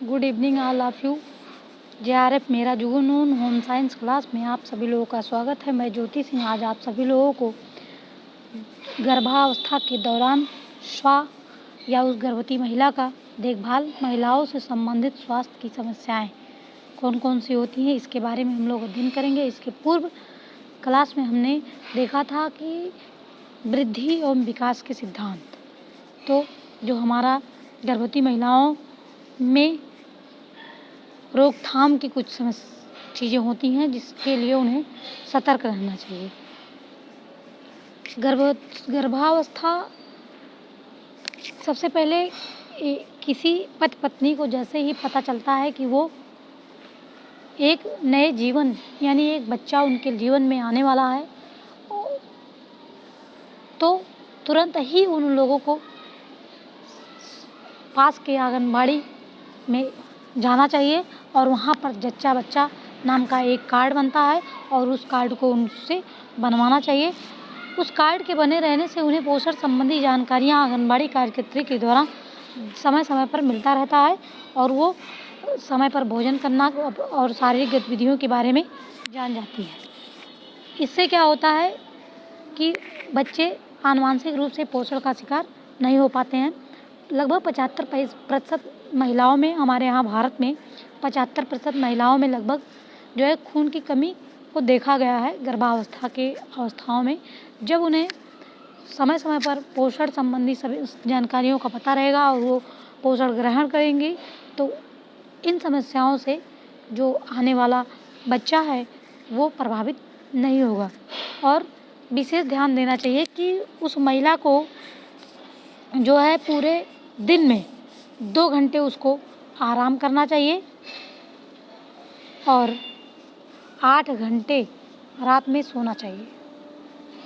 Good evening all of you. JRF मेरा जुनून home science class में आप सभी लोगों का स्वागत है। मैं ज्योति सिंह आज आप सभी लोगों को गर्भावस्था के दौरान या उस गर्भवती महिला का देखभाल, महिलाओं से संबंधित स्वास्थ्य की समस्याएं कौन कौन सी होती हैं, इसके बारे में हम लोग अध्ययन करेंगे। इसके पूर्व क्लास में हमने देखा था कि वृद्धि एवं विकास के सिद्धांत, तो जो हमारा गर्भवती महिलाओं में रोकथाम की कुछ चीज़ें होती हैं जिसके लिए उन्हें सतर्क रहना चाहिए। गर्भावस्था सबसे पहले किसी पति पत्नी को जैसे ही पता चलता है कि वो एक नए जीवन यानी एक बच्चा उनके जीवन में आने वाला है, तो तुरंत ही उन लोगों को पास के आंगनबाड़ी में जाना चाहिए और वहाँ पर जच्चा बच्चा नाम का एक कार्ड बनता है और उस कार्ड को उनसे बनवाना चाहिए। उस कार्ड के बने रहने से उन्हें पोषण संबंधी जानकारियाँ आंगनबाड़ी कार्यकर्त्री के द्वारा समय समय पर मिलता रहता है और वो समय पर भोजन करना और शारीरिक गतिविधियों के बारे में जान जाती है। इससे क्या होता है कि बच्चे आनुवंशिक रूप से पोषण का शिकार नहीं हो पाते हैं। लगभग 75% महिलाओं में, हमारे यहाँ भारत में 75% महिलाओं में लगभग जो है खून की कमी को देखा गया है गर्भावस्था के अवस्थाओं में। जब उन्हें समय समय पर पोषण संबंधी सभी जानकारियों का पता रहेगा और वो पोषण ग्रहण करेंगी तो इन समस्याओं से जो आने वाला बच्चा है वो प्रभावित नहीं होगा। और विशेष ध्यान देना चाहिए कि उस महिला को जो है पूरे दिन में 2 घंटे उसको आराम करना चाहिए और 8 घंटे रात में सोना चाहिए।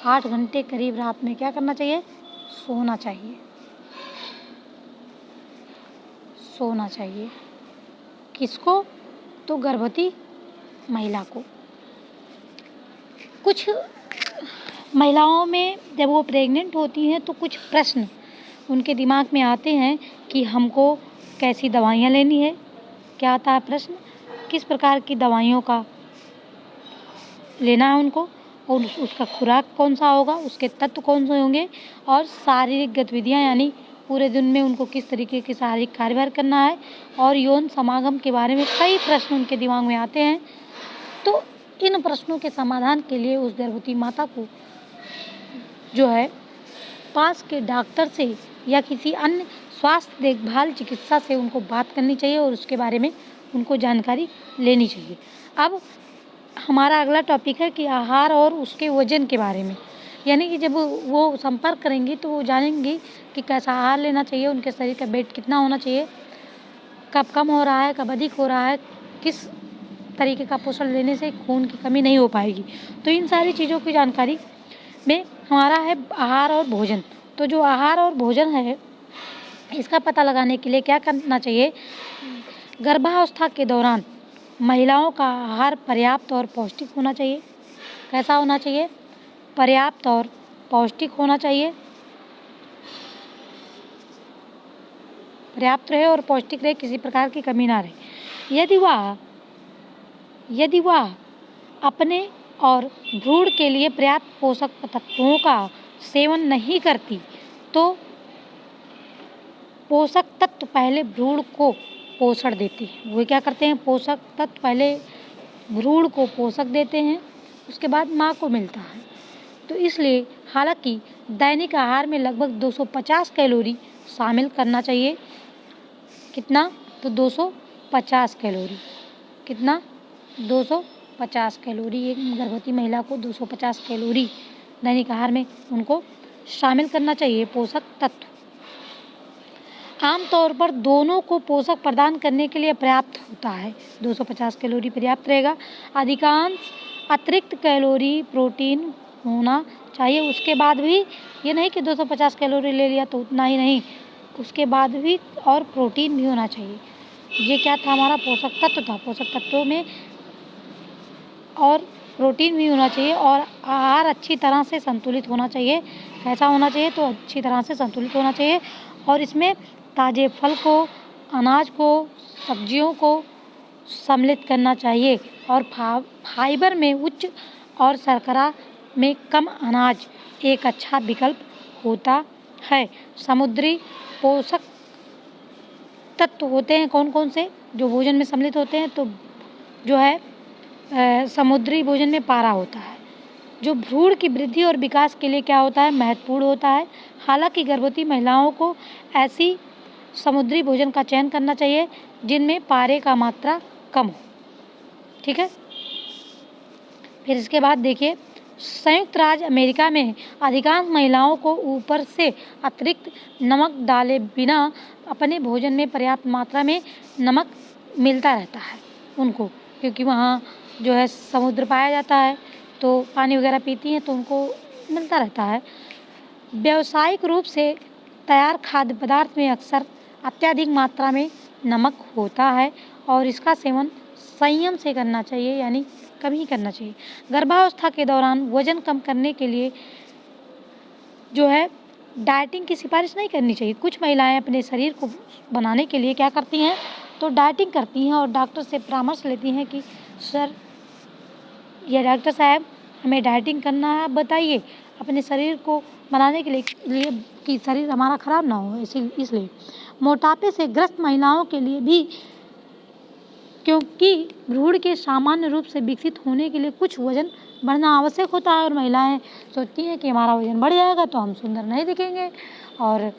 8 घंटे करीब रात में क्या करना चाहिए? सोना चाहिए। सोना चाहिए किसको? तो गर्भवती महिला को। कुछ महिलाओं में जब वो प्रेग्नेंट होती हैं तो कुछ प्रश्न उनके दिमाग में आते हैं कि हमको कैसी दवाइयाँ लेनी है। क्या आता है प्रश्न? किस प्रकार की दवाइयों का लेना है उनको और उसका खुराक कौन सा होगा, उसके तत्व कौन से होंगे और शारीरिक गतिविधियाँ यानी पूरे दिन में उनको किस तरीके के शारीरिक कार्यभार करना है और यौन समागम के बारे में कई प्रश्न उनके दिमाग में आते हैं। तो इन प्रश्नों के समाधान के लिए उस गर्भवती माता को जो है पास के डॉक्टर से या किसी अन्य स्वास्थ्य देखभाल चिकित्सा से उनको बात करनी चाहिए और उसके बारे में उनको जानकारी लेनी चाहिए। अब हमारा अगला टॉपिक है कि आहार और उसके वजन के बारे में, यानी कि जब वो संपर्क करेंगी तो वो जानेंगी कि कैसा आहार लेना चाहिए, उनके शरीर का वेट कितना होना चाहिए, कब कम हो रहा है, कब अधिक हो रहा है, किस तरीके का पोषण लेने से खून की कमी नहीं हो पाएगी। तो इन सारी चीज़ों की जानकारी में हमारा है आहार और भोजन। तो जो आहार और भोजन है इसका पता लगाने के लिए क्या करना चाहिए? गर्भावस्था के दौरान महिलाओं का आहार पर्याप्त और पौष्टिक होना चाहिए। कैसा होना चाहिए? पर्याप्त और पौष्टिक होना चाहिए। पर्याप्त रहे और पौष्टिक रहे, किसी प्रकार की कमी ना रहे। यदि वह अपने और भ्रूण के लिए पर्याप्त पोषक तत्वों का सेवन नहीं करती तो पोषक तत्व पहले भ्रूण को पोषण देते हैं। वो क्या करते हैं? पोषक तत्व पहले भ्रूण को पोषक देते हैं, उसके बाद माँ को मिलता है। तो इसलिए हालांकि दैनिक आहार में लगभग 250 कैलोरी शामिल करना चाहिए। कितना? तो 250 कैलोरी। कितना? 250 कैलोरी। एक गर्भवती महिला को 250 कैलोरी दैनिक आहार में उनको शामिल करना चाहिए पोषक तत्व। आमतौर पर दोनों को पोषक प्रदान करने के लिए पर्याप्त होता है। 250 कैलोरी पर्याप्त रहेगा। अधिकांश अतिरिक्त कैलोरी प्रोटीन होना चाहिए। उसके बाद भी ये नहीं कि 250 कैलोरी ले लिया तो उतना ही नहीं, उसके बाद भी और प्रोटीन भी होना चाहिए। ये क्या था? हमारा पोषक तत्व था। पोषक तत्वों में और प्रोटीन भी होना चाहिए और आहार अच्छी तरह से संतुलित होना चाहिए। कैसा होना चाहिए? तो अच्छी तरह से संतुलित होना चाहिए और इसमें ताजे फल को अनाज को, सब्जियों को सम्मिलित करना चाहिए और फाइबर में उच्च और शर्करा में कम अनाज एक अच्छा विकल्प होता है। समुद्री पोषक तत्व होते हैं कौन कौन से जो भोजन में सम्मिलित होते हैं? तो जो है समुद्री भोजन में पारा होता है, जो भ्रूण की वृद्धि और विकास के लिए क्या होता है? महत्वपूर्ण होता है। हालांकि गर्भवती महिलाओं को ऐसी समुद्री भोजन का चयन करना चाहिए जिनमें पारे का मात्रा कम हो। ठीक है। फिर इसके बाद देखिए, संयुक्त राज्य अमेरिका में अधिकांश महिलाओं को ऊपर से अतिरिक्त नमक डाले बिना अपने भोजन में पर्याप्त मात्रा में नमक मिलता रहता है उनको, क्योंकि वहाँ जो है समुद्र पाया जाता है, तो पानी वगैरह पीती हैं तो उनको मिलता रहता है। व्यावसायिक रूप से तैयार खाद्य पदार्थ में अक्सर अत्यधिक मात्रा में नमक होता है और इसका सेवन संयम से करना चाहिए, यानी कम ही करना चाहिए। गर्भावस्था के दौरान वजन कम करने के लिए जो है डाइटिंग की सिफारिश नहीं करनी चाहिए। कुछ महिलाएं अपने शरीर को बनाने के लिए क्या करती हैं? तो डाइटिंग करती हैं और डॉक्टर से परामर्श लेती हैं कि सर या डॉक्टर साहब हमें डाइटिंग करना है, आप बताइए अपने शरीर को बनाने के लिए कि शरीर हमारा खराब ना हो। इसलिए मोटापे से ग्रस्त महिलाओं के लिए भी, क्योंकि भ्रूण के सामान्य रूप से विकसित होने के लिए कुछ वजन बढ़ना आवश्यक होता है और महिलाएं सोचती हैं कि हमारा वजन बढ़ जाएगा तो हम सुंदर नहीं दिखेंगे और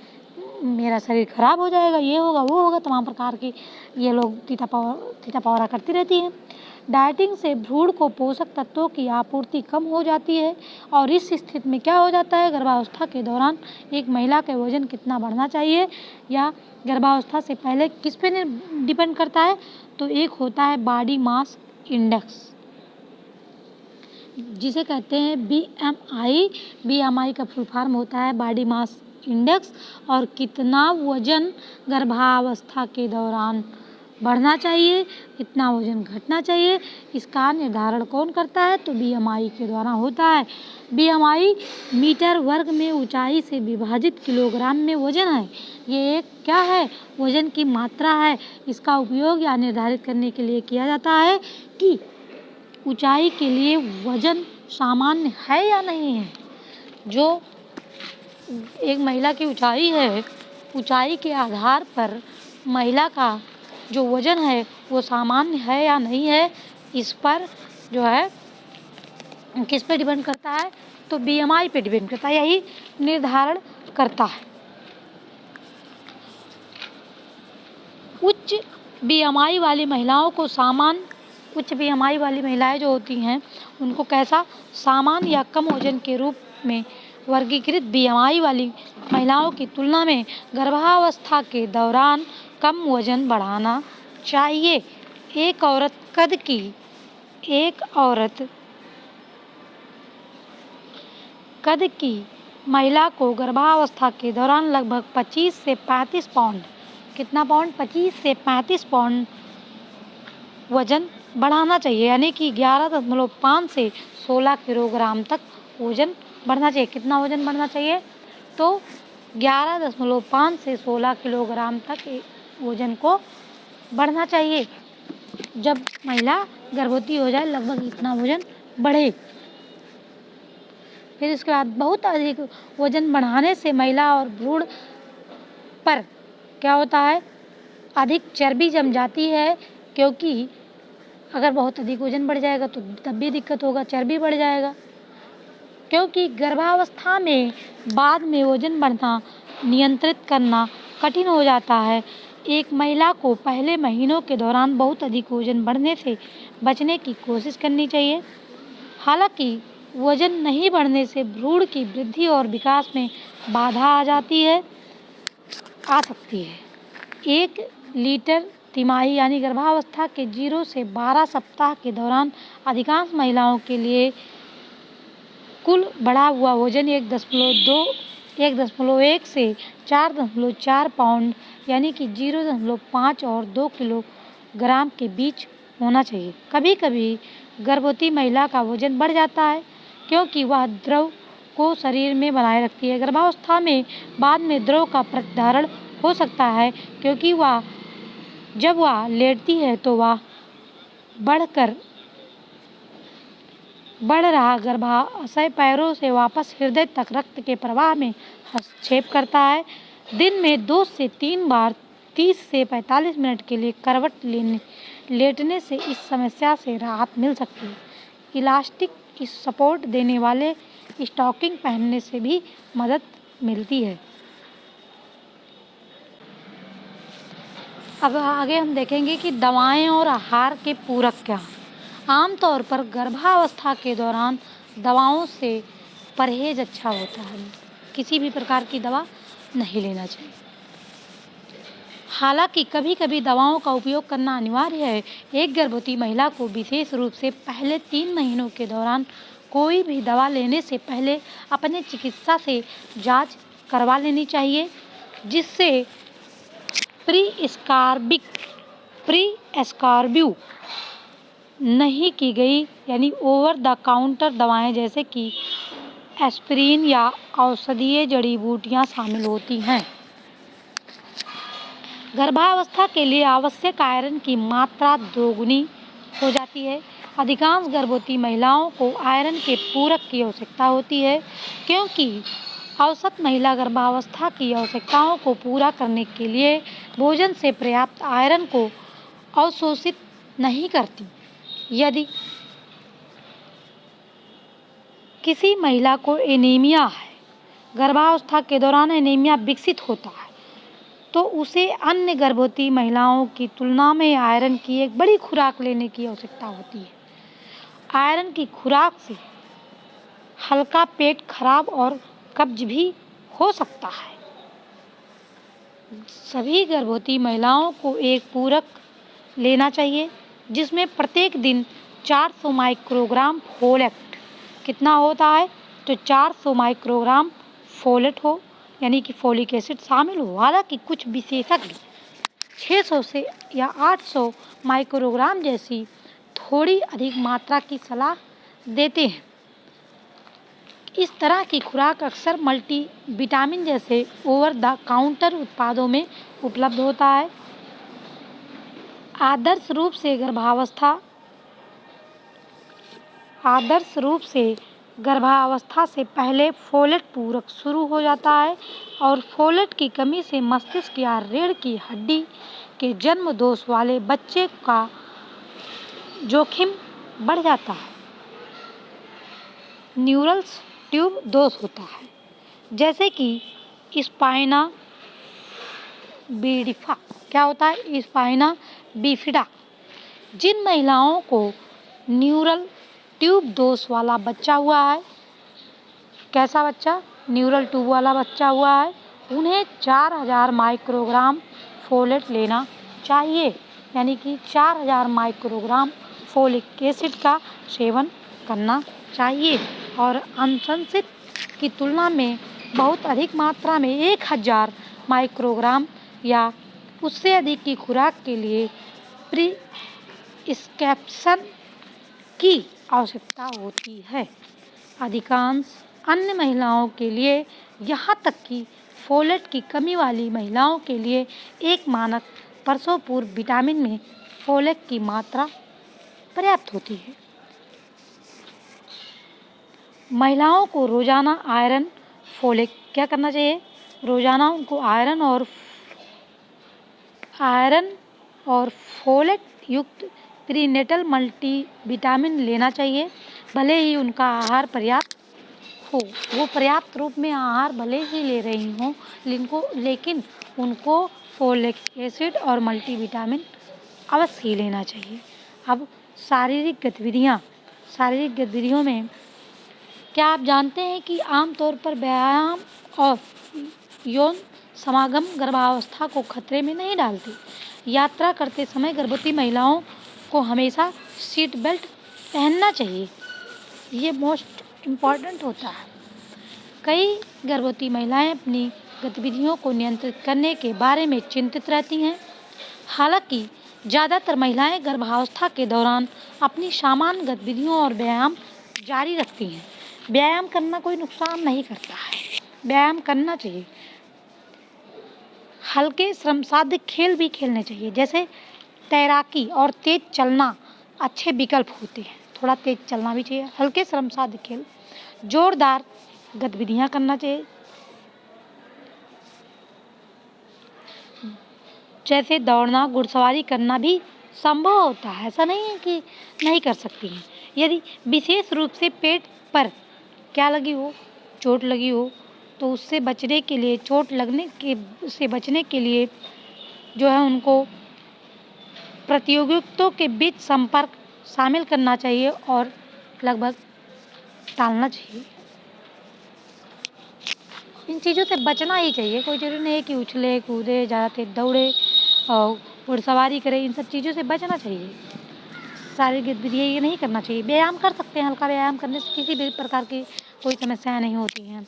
मेरा शरीर खराब हो जाएगा, ये होगा वो होगा, तमाम प्रकार की ये लोग तीता पावरा करती रहती हैं। डाइटिंग से भ्रूण को पोषक तत्वों की आपूर्ति कम हो जाती है और इस स्थिति में क्या हो जाता है? गर्भावस्था के दौरान एक महिला का वजन कितना बढ़ना चाहिए या गर्भावस्था से पहले किस पे डिपेंड करता है? तो एक होता है बॉडी मास इंडेक्स, जिसे कहते हैं BMI। BMI का फुल फॉर्म होता है बॉडी मास इंडेक्स, और कितना वजन गर्भावस्था के दौरान बढ़ना चाहिए, कितना वजन घटना चाहिए, इसका निर्धारण कौन करता है? तो BMI के द्वारा होता है। BMI मीटर वर्ग में ऊंचाई से विभाजित किलोग्राम में वजन है। ये एक क्या है? वजन की मात्रा है। इसका उपयोग या निर्धारित करने के लिए किया जाता है कि ऊंचाई के लिए वजन सामान्य है या नहीं है। जो एक महिला की ऊंचाई है, ऊंचाई के आधार पर महिला का जो वजन है वो सामान्य है या नहीं है, इस पर जो है किस पे डिपेंड करता है? तो BMI पे डिपेंड करता है, यही निर्धारण करता है। उच्च BMI वाली महिलाओं को उच्च BMI वाली महिलाएं जो होती हैं उनको कैसा? सामान्य या कम वजन के रूप में वर्गीकृत। BMI वाली महिलाओं की तुलना में गर्भावस्था के दौरान कम वजन बढ़ाना चाहिए। एक औरत कद की महिला को गर्भावस्था के दौरान लगभग 25 से 35 पाउंड, कितना पाउंड? 25 से 35 पाउंड वजन बढ़ाना चाहिए, यानी कि 11.5 से 16 किलोग्राम तक वजन बढ़ना चाहिए। कितना वजन बढ़ना चाहिए? तो 11.5 से 16 किलोग्राम तक वजन को बढ़ना चाहिए। जब महिला गर्भवती हो जाए लगभग इतना वजन बढ़े। फिर इसके बाद बहुत अधिक वजन बढ़ाने से महिला और भ्रूण पर क्या होता है? अधिक चर्बी जम जाती है, क्योंकि अगर बहुत अधिक वजन बढ़ जाएगा तो तब भी दिक्कत होगा, चर्बी बढ़ जाएगा। क्योंकि गर्भावस्था में बाद में वजन बढ़ना नियंत्रित करना कठिन हो जाता है। एक महिला को पहले महीनों के दौरान बहुत अधिक वजन बढ़ने से बचने की कोशिश करनी चाहिए। हालांकि वजन नहीं बढ़ने से भ्रूण की वृद्धि और विकास में बाधा आ सकती है। 1 लीटर तिमाही यानी गर्भावस्था के 0 से 12 सप्ताह के दौरान अधिकांश महिलाओं के लिए कुल बढ़ा हुआ वजन 1.1 से 4.4 पाउंड यानी कि 0.5 और 2 किलोग्राम के बीच होना चाहिए। कभी कभी गर्भवती महिला का वजन बढ़ जाता है क्योंकि वह द्रव को शरीर में बनाए रखती है। गर्भावस्था में बाद में द्रव का प्रतिधारण हो सकता है क्योंकि वह जब वह लेटती है तो वह बढ़ रहा गर्भाशय पैरों से वापस हृदय तक रक्त के प्रवाह में हस्तक्षेप करता है। दिन में 2 से 3 बार 30 से 45 मिनट के लिए करवट लेटने से इस समस्या से राहत मिल सकती है। इलास्टिक सपोर्ट देने वाले स्टॉकिंग पहनने से भी मदद मिलती है। अब आगे हम देखेंगे कि दवाएं और आहार के पूरक क्या हैं। आमतौर पर गर्भावस्था के दौरान दवाओं से परहेज अच्छा होता है। किसी भी प्रकार की दवा नहीं लेना चाहिए। हालांकि कभी कभी दवाओं का उपयोग करना अनिवार्य है। एक गर्भवती महिला को विशेष रूप से पहले 3 महीनों के दौरान कोई भी दवा लेने से पहले अपने चिकित्सा से जांच करवा लेनी चाहिए, जिससे प्री-एस्कॉर्बिव नहीं की गई यानी ओवर द काउंटर दवाएं जैसे कि एस्पिरिन या औषधीय जड़ी बूटियां शामिल होती हैं। गर्भावस्था के लिए आवश्यक आयरन की मात्रा दोगुनी हो जाती है। अधिकांश गर्भवती महिलाओं को आयरन के पूरक की आवश्यकता होती है, क्योंकि औसत महिला गर्भावस्था की आवश्यकताओं को पूरा करने के लिए भोजन से पर्याप्त आयरन को अवशोषित नहीं करती। यदि किसी महिला को एनीमिया है, गर्भावस्था के दौरान एनीमिया विकसित होता है, तो उसे अन्य गर्भवती महिलाओं की तुलना में आयरन की एक बड़ी खुराक लेने की आवश्यकता होती है। आयरन की खुराक से हल्का पेट खराब और कब्ज भी हो सकता है। सभी गर्भवती महिलाओं को एक पूरक लेना चाहिए, जिसमें प्रत्येक दिन 400 माइक्रोग्राम फोलेट कितना होता है, तो 400 माइक्रोग्राम फोलेट हो, यानी कि फोलिक एसिड शामिल हो। हालांकि कुछ विशेषज्ञ 600 से या 800 माइक्रोग्राम जैसी थोड़ी अधिक मात्रा की सलाह देते हैं। इस तरह की खुराक अक्सर मल्टी विटामिन जैसे ओवर द काउंटर उत्पादों में उपलब्ध होता है। आदर्श रूप से गर्भावस्था से पहले फोलेट पूरक शुरू हो जाता है, और फोलेट की कमी से मस्तिष्क या रीढ़ की हड्डी के जन्म दोष वाले बच्चे का जोखिम बढ़ जाता है। न्यूरल ट्यूब दोष होता है, जैसे कि स्पाइना बिफिडा। क्या होता है? Spina bifida. जिन महिलाओं को न्यूरल ट्यूब दोष वाला बच्चा हुआ है, कैसा बच्चा? न्यूरल ट्यूब वाला बच्चा हुआ है, उन्हें 4000 माइक्रोग्राम फोलेट लेना चाहिए, यानी कि 4000 माइक्रोग्राम फोलिक एसिड का सेवन करना चाहिए। और अनुशंसित की तुलना में बहुत अधिक मात्रा में 1000 माइक्रोग्राम या उससे अधिक की खुराक के लिए प्रिस्क्रिप्शन की आवश्यकता होती है। अधिकांश अन्य महिलाओं के लिए, यहाँ तक कि फोलेट की कमी वाली महिलाओं के लिए, एक मानक प्रसव पूर्व विटामिन में फोलेट की मात्रा पर्याप्त होती है। महिलाओं को रोजाना आयरन फोलेट क्या करना चाहिए? रोजाना उनको आयरन और फोलेट युक्त प्रीनेटल मल्टीविटामिन लेना चाहिए। भले ही उनका आहार पर्याप्त हो, वो पर्याप्त रूप में आहार भले ही ले रही हों, लेकिन उनको फोलिक एसिड और मल्टीविटामिन अवश्य ही लेना चाहिए। अब शारीरिक गतिविधियों में क्या आप जानते हैं कि आमतौर पर व्यायाम और यौन समागम गर्भावस्था को खतरे में नहीं डालते। यात्रा करते समय गर्भवती महिलाओं को हमेशा सीट बेल्ट पहनना चाहिए, ये मोस्ट इम्पॉर्टेंट होता है। कई गर्भवती महिलाएं अपनी गतिविधियों को नियंत्रित करने के बारे में चिंतित रहती हैं। हालांकि ज़्यादातर महिलाएं गर्भावस्था के दौरान अपनी सामान्य गतिविधियों और व्यायाम जारी रखती हैं। व्यायाम करना कोई नुकसान नहीं करता है, व्यायाम करना चाहिए। हल्के श्रमसाध्य खेल भी खेलने चाहिए, जैसे तैराकी और तेज चलना अच्छे विकल्प होते हैं। थोड़ा तेज चलना भी चाहिए। हल्के श्रमसाध्य खेल, जोरदार गतिविधियां करना चाहिए, जैसे दौड़ना, घुड़सवारी करना भी संभव होता है, ऐसा नहीं है कि नहीं कर सकती हैं। यदि विशेष रूप से पेट पर क्या लगी हो, चोट लगी हो, तो उससे बचने के लिए, चोट लगने के से बचने के लिए जो है उनको प्रतियोगिताओं के बीच संपर्क शामिल करना चाहिए और लगभग टालना चाहिए। इन चीज़ों से बचना ही चाहिए। कोई ज़रूरी नहीं है कि उछले कूदे, ज़्यादा तेज दौड़े और घुड़सवारी करे, इन सब चीज़ों से बचना चाहिए। शारीरिक गतिविधियाँ ये नहीं करना चाहिए। व्यायाम कर सकते हैं, हल्का व्यायाम करने से किसी भी प्रकार की कोई समस्याएं नहीं होती हैं।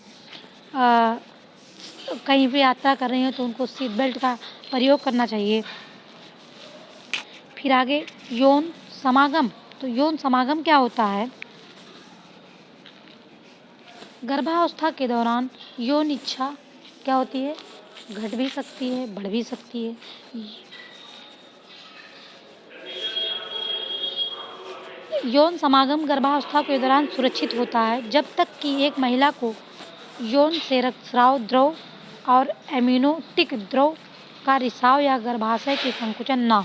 कहीं भी यात्रा कर रही हैं तो उनको सीट बेल्ट का प्रयोग करना चाहिए। फिर आगे यौन समागम। तो यौन समागम क्या होता है? गर्भावस्था के दौरान यौन इच्छा क्या होती है? घट भी सकती है, बढ़ भी सकती है। यौन समागम गर्भावस्था के दौरान सुरक्षित होता है जब तक कि एक महिला को यौन से रक्तस्राव द्रव और एमिनोटिक द्रव का रिसाव या गर्भाशय के संकुचन न हो।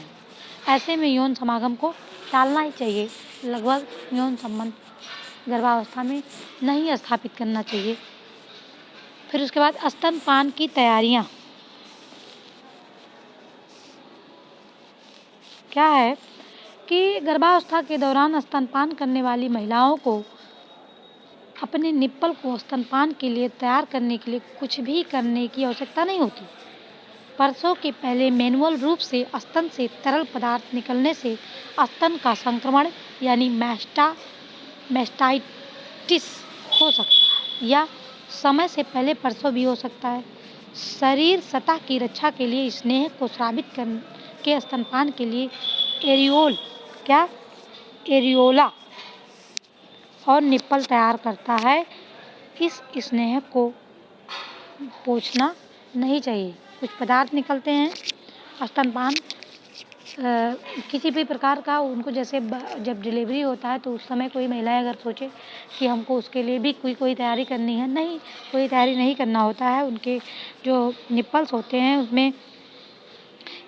ऐसे में यौन समागम को टालना ही चाहिए। लगभग यौन संबंध गर्भावस्था में नहीं स्थापित करना चाहिए। फिर उसके बाद स्तनपान की तैयारियां क्या है कि गर्भावस्था के दौरान स्तनपान करने वाली महिलाओं को अपने निप्पल को स्तनपान के लिए तैयार करने के लिए कुछ भी करने की आवश्यकता नहीं होती। प्रसव के पहले मैनुअल रूप से स्तन से तरल पदार्थ निकलने से स्तन का संक्रमण यानी मैस्टाइटिस हो सकता है या समय से पहले प्रसव भी हो सकता है। शरीर सतह की रक्षा के लिए स्नेह को स्रावित के स्तनपान के लिए एरियोला और निप्पल तैयार करता है। इस स्नेह को पोंछना नहीं चाहिए। कुछ पदार्थ निकलते हैं स्तनपान किसी भी प्रकार का उनको, जैसे जब डिलीवरी होता है तो उस समय कोई महिलाएं अगर सोचे कि हमको उसके लिए भी कोई तैयारी करनी है, नहीं, कोई तैयारी नहीं करना होता है। उनके जो निप्पल्स होते हैं उसमें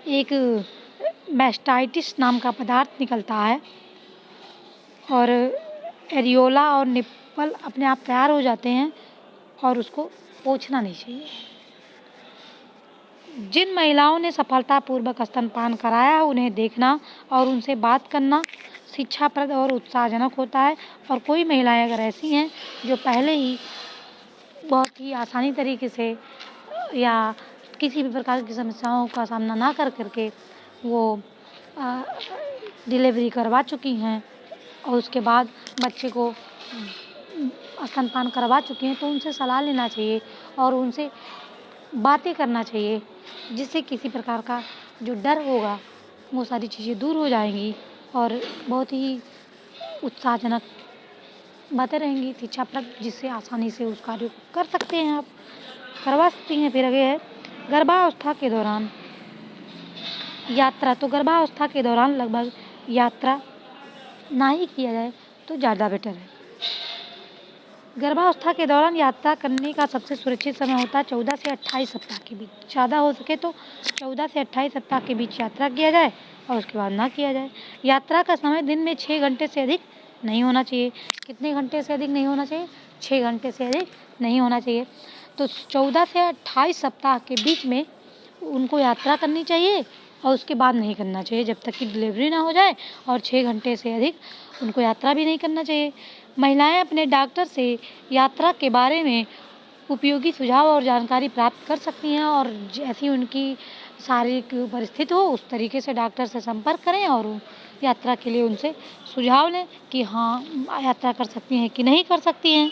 एक मैस्टाइटिस नाम का पदार्थ निकलता है और एरियोला और निप्पल अपने आप तैयार हो जाते हैं और उसको पोंछना नहीं चाहिए। जिन महिलाओं ने सफलतापूर्वक स्तनपान कराया है उन्हें देखना और उनसे बात करना शिक्षाप्रद और उत्साहजनक होता है। और कोई महिलाएं अगर ऐसी हैं जो पहले ही बहुत ही आसानी तरीके से या किसी भी प्रकार की समस्याओं का सामना ना करके वो डिलीवरी करवा चुकी हैं और उसके बाद बच्चे को स्तनपान करवा चुकी हैं, तो उनसे सलाह लेना चाहिए और उनसे बातें करना चाहिए, जिससे किसी प्रकार का जो डर होगा वो सारी चीज़ें दूर हो जाएंगी और बहुत ही उत्साहजनक बातें रहेंगी शिक्षाप्रद, जिससे आसानी से उस कार्य को कर सकते हैं, आप करवा सकती हैं। फिर आगे है गर्भावस्था के दौरान यात्रा। तो गर्भावस्था के दौरान लगभग यात्रा ना ही किया जाए तो ज़्यादा बेटर है। गर्भावस्था के दौरान यात्रा करने का सबसे सुरक्षित समय होता है 14 से 28 सप्ताह के बीच। ज़्यादा हो सके तो 14 से 28 सप्ताह के बीच यात्रा किया जाए और उसके बाद ना किया जाए। यात्रा का समय दिन में 6 घंटे से अधिक नहीं होना चाहिए। कितने घंटे से अधिक नहीं होना चाहिए? 6 घंटे से अधिक नहीं होना चाहिए। तो 14 से 28 सप्ताह के बीच में उनको यात्रा करनी चाहिए और उसके बाद नहीं करना चाहिए जब तक कि डिलीवरी ना हो जाए, और 6 घंटे से अधिक उनको यात्रा भी नहीं करना चाहिए। महिलाएं अपने डॉक्टर से यात्रा के बारे में उपयोगी सुझाव और जानकारी प्राप्त कर सकती हैं और जैसी उनकी शारीरिक परिस्थिति हो उस तरीके से डॉक्टर से संपर्क करें और यात्रा के लिए उनसे सुझाव लें कि हाँ यात्रा कर सकती हैं कि नहीं कर सकती हैं।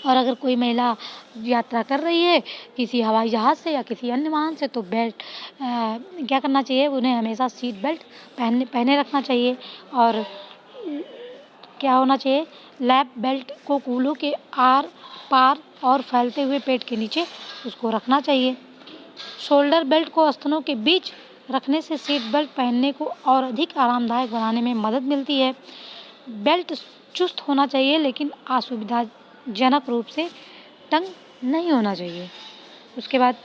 और अगर कोई महिला यात्रा कर रही है किसी हवाई जहाज़ से या किसी अन्य वाहन से तो बेल्ट क्या करना चाहिए, उन्हें हमेशा सीट बेल्ट पहने रखना चाहिए। और क्या होना चाहिए, लैप बेल्ट को कूल्हों के आर पार और फैलते हुए पेट के नीचे उसको रखना चाहिए। शोल्डर बेल्ट को स्तनों के बीच रखने से सीट बेल्ट पहनने को और अधिक आरामदायक बनाने में मदद मिलती है। बेल्ट चुस्त होना चाहिए लेकिन असुविधाजनक रूप से तंग नहीं होना चाहिए। उसके बाद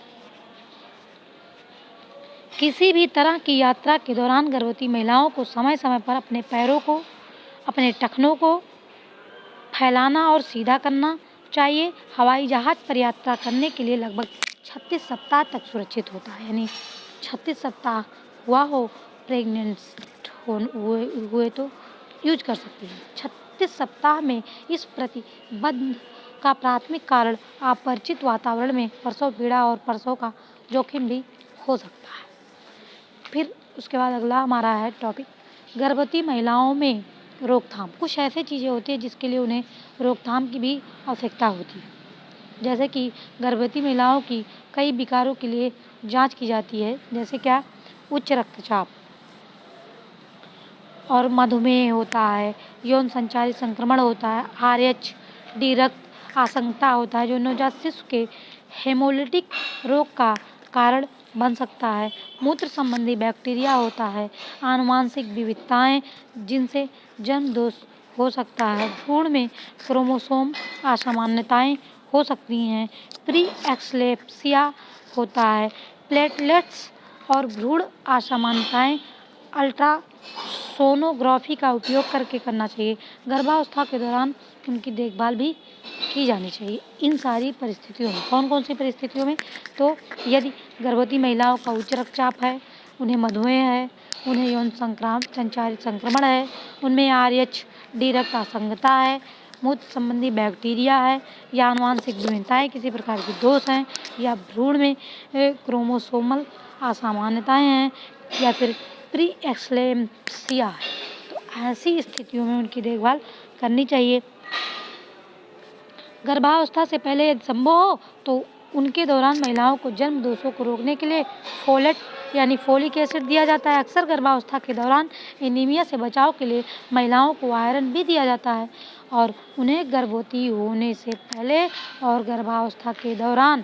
किसी भी तरह की यात्रा के दौरान गर्भवती महिलाओं को समय समय पर अपने पैरों को, अपने टखनों को फैलाना और सीधा करना चाहिए। हवाई जहाज पर यात्रा करने के लिए लगभग 36 सप्ताह तक सुरक्षित होता है, यानी 36 सप्ताह हुआ हो प्रेग्नेंट हुए तो यूज कर सकती है। 36 सप्ताह में इस प्रतिबंध का प्राथमिक कारण अपरिचित वातावरण में प्रसव पीड़ा और प्रसव का जोखिम भी हो सकता है। फिर उसके बाद अगला हमारा है टॉपिक गर्भवती महिलाओं में रोकथाम। कुछ ऐसी चीज़ें होती हैं जिसके लिए उन्हें रोकथाम की भी आवश्यकता होती है, जैसे कि गर्भवती महिलाओं की कई विकारों के लिए जांच की जाती है, जैसे क्या उच्च रक्तचाप और मधुमेह होता है, यौन संचारी संक्रमण होता है, RH, रक्त आशंका होता है जो नवजात शिशु के हेमोलिटिक रोग का कारण बन सकता है, मूत्र संबंधी बैक्टीरिया होता है, आनुवांशिक विविधताएं जिनसे जन्म दोष हो सकता है, भ्रूण में क्रोमोसोम असामान्यताएं हो सकती हैं, प्री एक्लेम्प्सिया होता है, प्लेटलेट्स और भ्रूण असामान्यताएं अल्ट्रासोनोग्राफी का उपयोग करके करना चाहिए। गर्भावस्था के दौरान उनकी देखभाल भी की जानी चाहिए। इन सारी परिस्थितियों में कौन कौन सी परिस्थितियों में, तो यदि गर्भवती महिलाओं का उच्च रक्तचाप है, उन्हें मधुमेह है, उन्हें यौन संचारी संक्रमण है, उनमें RH, रक्त असंगता है, मूत्र संबंधी बैक्टीरिया है, या आनुवांशिक विभिन्नताएं किसी प्रकार के दोष हैं, या भ्रूण में क्रोमोसोमल असामान्यताएं हैं, या फिर प्री एक्लेम्प्सिया है, तो ऐसी स्थितियों में उनकी देखभाल करनी चाहिए। गर्भावस्था से पहले यदि संभव हो तो उनके दौरान महिलाओं को जन्म दोषों को रोकने के लिए फोलेट यानी फोलिक एसिड दिया जाता है। अक्सर गर्भावस्था के दौरान एनीमिया से बचाव के लिए महिलाओं को आयरन भी दिया जाता है और उन्हें गर्भवती होने से पहले और गर्भावस्था के दौरान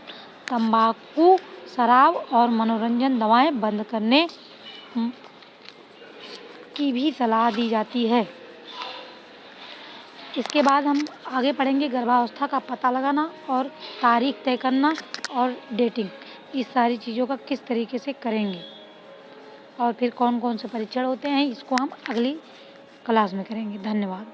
तंबाकू, शराब और मनोरंजन दवाएं बंद करने की भी सलाह दी जाती है। इसके बाद हम आगे पढ़ेंगे गर्भावस्था का पता लगाना और तारीख तय करना और डेटिंग, इस सारी चीज़ों का किस तरीके से करेंगे और फिर कौन कौन से परीक्षण होते हैं, इसको हम अगली क्लास में करेंगे। धन्यवाद।